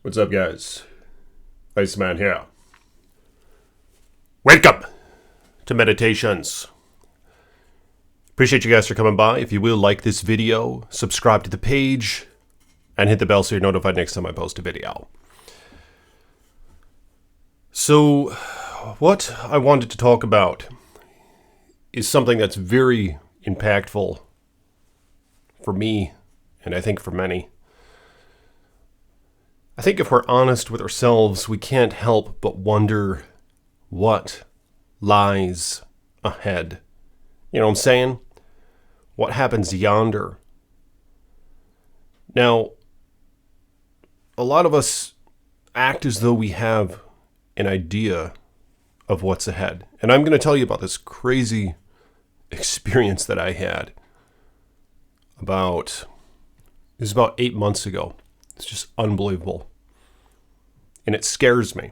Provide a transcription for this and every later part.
What's up, guys? Iceman here. Welcome to Meditations. Appreciate you guys for coming by. If you will, like this video, subscribe to the page, and hit the bell so you're notified next time I post a video. So, what I wanted to talk about is something that's very impactful for me, and I think for many. I think if we're honest with ourselves, we can't help but wonder what lies ahead. You know what I'm saying? What happens yonder? Now, a lot of us act as though we have an idea of what's ahead. And I'm going to tell you about this crazy experience that I had it was about 8 months ago. It's just unbelievable. And it scares me.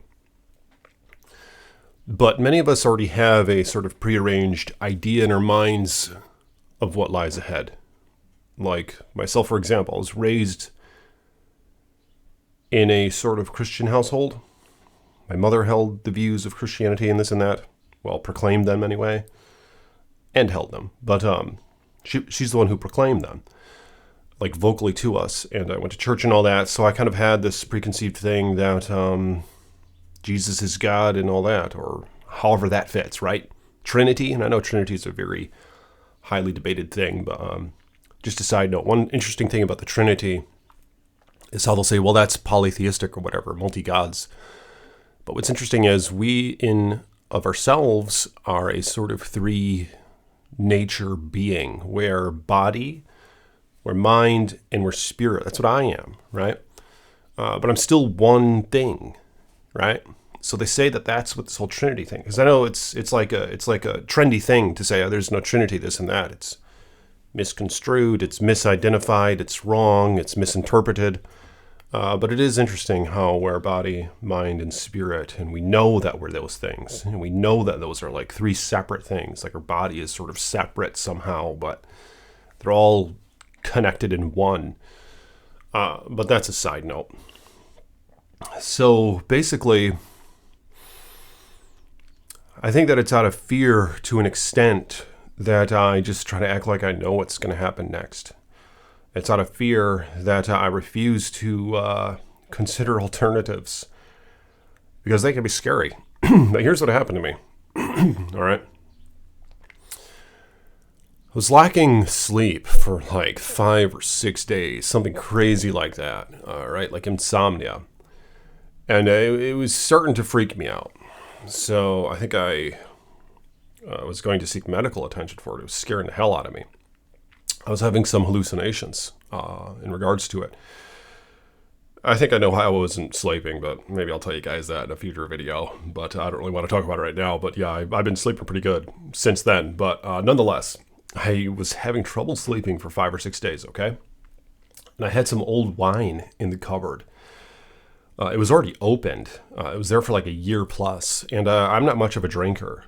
But many of us already have a sort of prearranged idea in our minds of what lies ahead. Like myself, for example, I was raised in a sort of Christian household. My mother held the views of Christianity and this and that. Well, proclaimed them anyway. And held them. But she's the one who proclaimed them, like vocally to us. And I went to church and all that. So I kind of had this preconceived thing that Jesus is God and all that, or however that fits, right? Trinity. And I know Trinity is a very highly debated thing, but just a side note, one interesting thing about the Trinity is how they'll say, well, that's polytheistic or whatever, multi-gods. But what's interesting is we in of ourselves are a sort of three nature being. We're body, we're mind, and we're spirit. That's what I am, right? But I'm still one thing, right? So they say that that's what this whole Trinity thing. Because I know it's like a trendy thing to say, oh, there's no Trinity, this and that. It's misconstrued, it's misidentified, it's wrong, it's misinterpreted. But it is interesting how we're body, mind, and spirit, and we know that we're those things, and we know that those are like three separate things. Like our body is sort of separate somehow, but they're all connected in one. But that's a side note. So basically, I think that it's out of fear to an extent that I just try to act like I know what's going to happen next. It's out of fear that I refuse to consider alternatives because they can be scary. But here's what happened to me. All right. I was lacking sleep for like 5 or 6 days, something crazy like that. All right, like insomnia. And it was starting to freak me out. So I think I was going to seek medical attention for it. It was scaring the hell out of me. I was having some hallucinations in regards to it. I think I know how I wasn't sleeping, but maybe I'll tell you guys that in a future video. But I don't really want to talk about it right now. But yeah, I've been sleeping pretty good since then. But nonetheless, I was having trouble sleeping for 5 or 6 days, okay? And I had some old wine in the cupboard. It was already opened. It was there for like a year plus. And I'm not much of a drinker.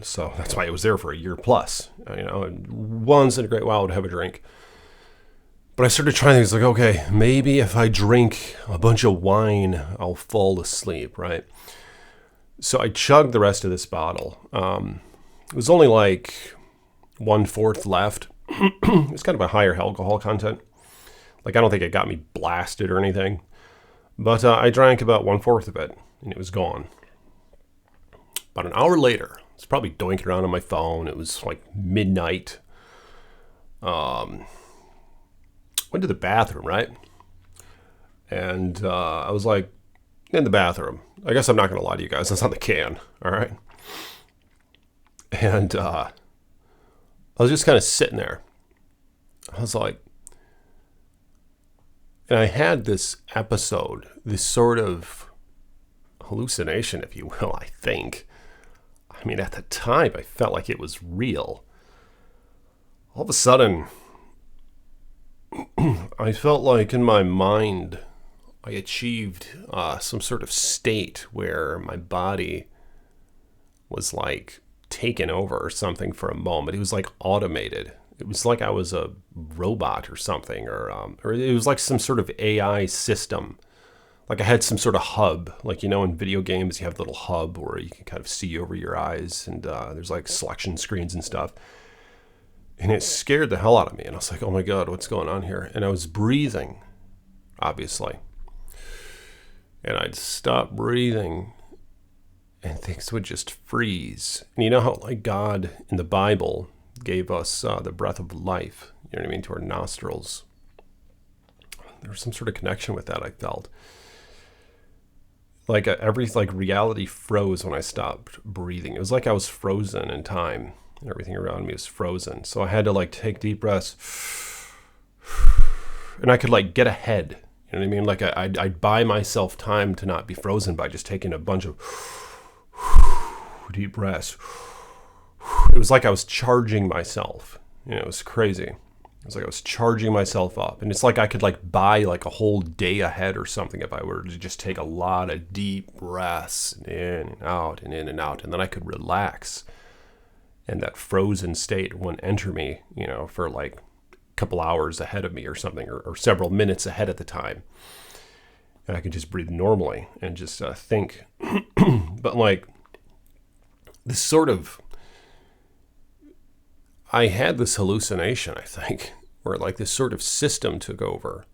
So that's why it was there for a year plus. And once in a great while I would have a drink. But I started trying things like, okay, maybe if I drink a bunch of wine, I'll fall asleep, right? So I chugged the rest of this bottle. It was only like 1/4 left. It was kind of a higher alcohol content. Like, I don't think it got me blasted or anything. But I drank about 1/4 of it, and it was gone. About an hour later, I was probably doinking around on my phone. It was like midnight. Went to the bathroom, right? And I was like, in the bathroom. I guess I'm not going to lie to you guys. That's on the can, all right? And I was just kind of sitting there. I was like, and I had this episode, this sort of hallucination, if you will, I think. I mean, at the time, I felt like it was real. All of a sudden, I felt like in my mind, I achieved some sort of state where my body was like taken over or something for a moment. It was like automated. It was like I was a robot or something, or it was like some sort of AI system. Like I had some sort of hub, like, in video games, you have a little hub where you can kind of see over your eyes, and there's like selection screens and stuff. And it scared the hell out of me. And I was like, oh my God, what's going on here? And I was breathing, obviously. And I'd stop breathing and things would just freeze. And you know how like God in the Bible gave us the breath of life, you know what I mean, to our nostrils. There was some sort of connection with that, I felt. Like like reality froze when I stopped breathing. It was like I was frozen in time, and everything around me was frozen. So I had to like take deep breaths, and I could like get ahead. You know what I mean? Like I'd buy myself time to not be frozen by just taking a bunch of deep breaths. It was like I was charging myself. It was crazy. It was like I was charging myself up. And it's like I could like buy like a whole day ahead or something if I were to just take a lot of deep breaths in and out and in and out. And then I could relax. And that frozen state wouldn't enter me, for like a couple hours ahead of me or something, or several minutes ahead at the time. And I could just breathe normally and just think. But like this sort of, I had this hallucination, I think, where like this sort of system took over,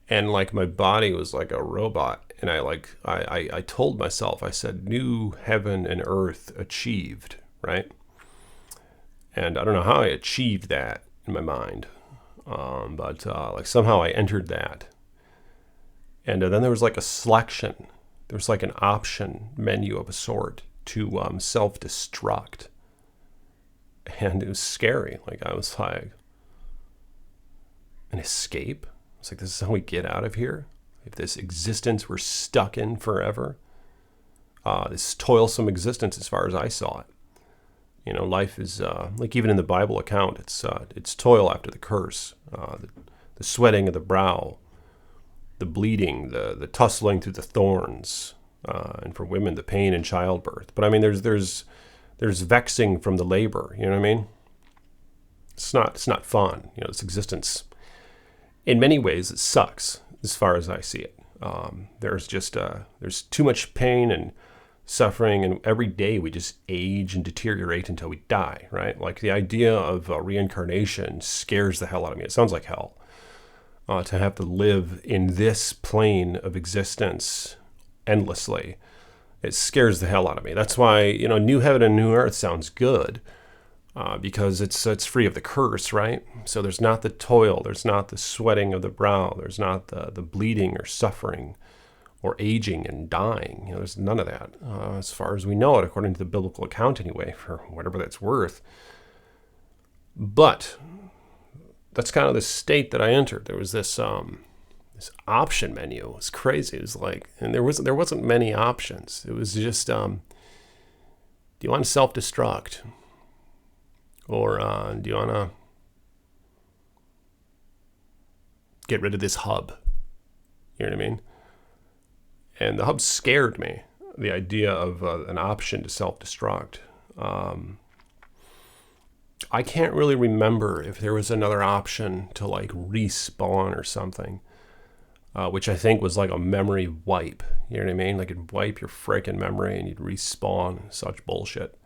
and like my body was like a robot, and I told myself, I said, new heaven and earth achieved, right? And I don't know how I achieved that in my mind, but like somehow I entered that, and then there was like a selection, there was like an option menu of a sort to self-destruct. And it was scary. Like I was like, an escape? It's like, this is how we get out of here? If this existence we're stuck in forever? This toilsome existence as far as I saw it. Life is, like even in the Bible account, it's toil after the curse. The sweating of the brow, the bleeding, the tussling through the thorns, and for women, the pain in childbirth. But I mean, there's vexing from the labor, you know what I mean? It's not fun, this existence. In many ways, it sucks as far as I see it. There's too much pain and suffering, and every day we just age and deteriorate until we die, right? Like the idea of reincarnation scares the hell out of me. It sounds like hell. To have to live in this plane of existence endlessly. It scares the hell out of me. That's why, new heaven and new earth sounds good, because it's free of the curse, right? So there's not the toil, there's not the sweating of the brow, there's not the bleeding or suffering or aging and dying. There's none of that, as far as we know it, according to the biblical account anyway, for whatever that's worth. But that's kind of the state that I entered. There was this option menu. It was crazy. It was like, and there wasn't many options. It was just, do you want to self-destruct, or do you want to get rid of this hub? You know what I mean? And the hub scared me. The idea of an option to self-destruct. I can't really remember if there was another option to like respawn or something. Which I think was like a memory wipe. You know what I mean? Like it'd wipe your freaking memory and you'd respawn. Such bullshit.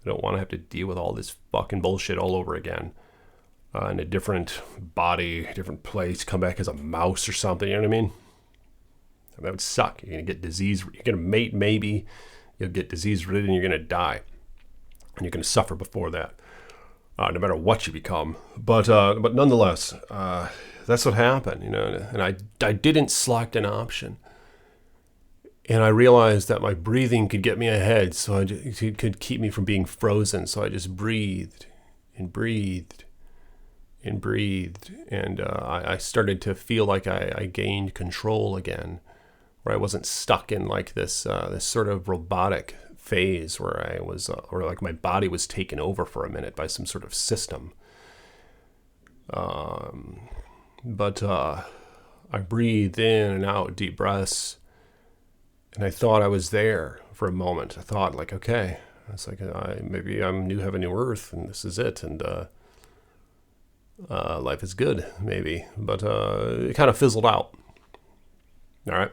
I don't want to have to deal with all this fucking bullshit all over again. In a different body, different place, come back as a mouse or something. You know what I mean? That would suck. You're going to get disease. You're going to mate maybe. You'll get disease ridden and you're going to die. And you're going to suffer before that. No matter what you become. But nonetheless, that's what happened, and I didn't select an option. And I realized that my breathing could get me ahead, so it could keep me from being frozen. So I just breathed and breathed and breathed. And I started to feel like I gained control again, where I wasn't stuck in like this sort of robotic phase where I was, or like my body was taken over for a minute by some sort of system. But I breathed in and out deep breaths, and I thought I was there for a moment. I thought like, okay, it's like maybe I'm new heaven, new earth, and this is it, and life is good, maybe. But it kind of fizzled out. All right.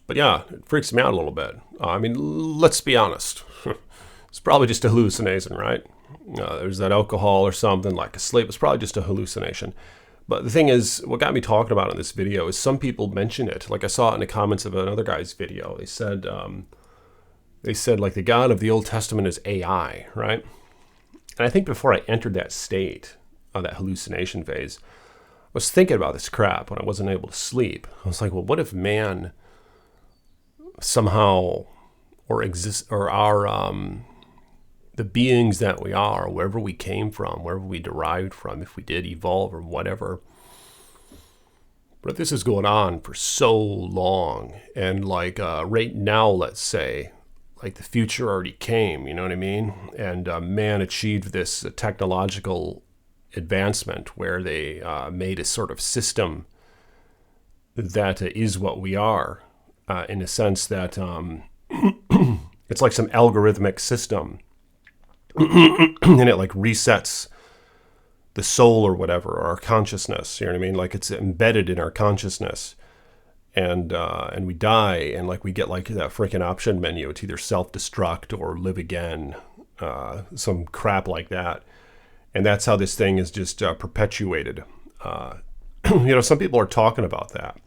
But yeah, it freaks me out a little bit. I mean, let's be honest. It's probably just a hallucination, right? There's that alcohol or something like a sleep. It's probably just a hallucination. But the thing is, what got me talking about it in this video is some people mention it. Like I saw it in the comments of another guy's video. They said like the God of the Old Testament is AI, right? And I think before I entered that state of that hallucination phase, I was thinking about this crap when I wasn't able to sleep. I was like, well, what if man somehow the beings that we are, wherever we came from, wherever we derived from, if we did evolve or whatever. But if this is going on for so long, and like right now, let's say, like the future already came, you know what I mean? And man achieved this technological advancement where they made a sort of system that is what we are, in a sense that it's like some algorithmic system. And it like resets the soul or whatever, or our consciousness, you know what I mean? Like it's embedded in our consciousness, and we die, and like we get like that freaking option menu. It's either self-destruct or live again, some crap like that. And that's how this thing is just perpetuated. Some people are talking about that.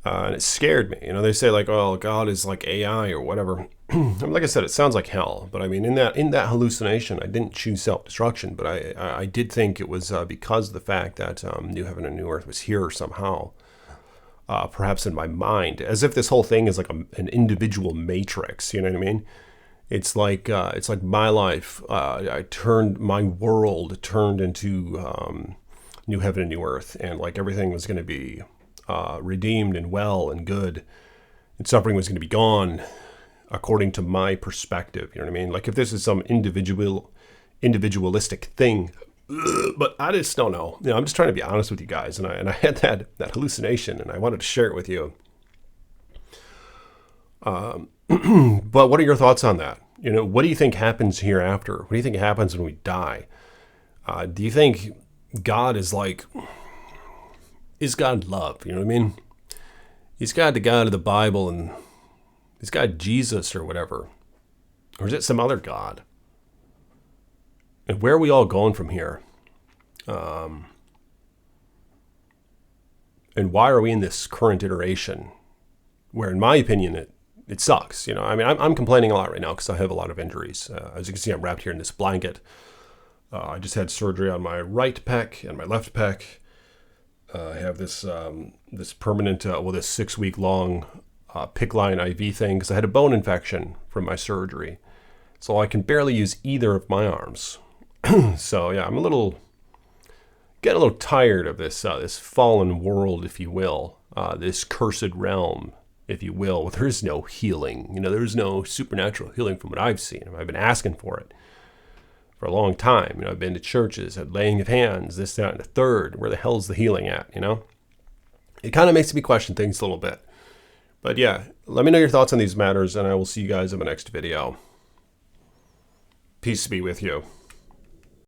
And it scared me. They say like, oh, God is like AI or whatever. Like I said, it sounds like hell. But I mean, in that hallucination, I didn't choose self-destruction. But I did think it was because of the fact that New Heaven and New Earth was here somehow, perhaps in my mind, as if this whole thing is like an individual matrix. You know what I mean? It's like my life. My world turned into New Heaven and New Earth, and like everything was going to be redeemed and well and good, and suffering was going to be gone according to my perspective. You know what I mean? Like if this is some individualistic thing, but I just don't know. I'm just trying to be honest with you guys, and I had that hallucination, and I wanted to share it with you. But what are your thoughts on that? What do you think happens hereafter? What do you think happens when we die? Do you think God is like? Is God love? You know what I mean? Is God the God of the Bible, and is God Jesus or whatever? Or is it some other God? And where are we all going from here? And why are we in this current iteration where, in my opinion, it sucks? I mean, I'm complaining a lot right now because I have a lot of injuries. As you can see, I'm wrapped here in this blanket. I just had surgery on my right pec and my left pec. I have this permanent, this 6-week-long PICC line IV thing because I had a bone infection from my surgery. So I can barely use either of my arms. So yeah, I'm getting a little tired of this fallen world, if you will, this cursed realm, if you will, where there is no healing. There's no supernatural healing from what I've seen. I've been asking for it for a long time. I've been to churches, had laying of hands, this, that, and the third. Where the hell's the healing at? It kind of makes me question things a little bit. But yeah, let me know your thoughts on these matters, and I will see you guys in my next video. Peace be with you.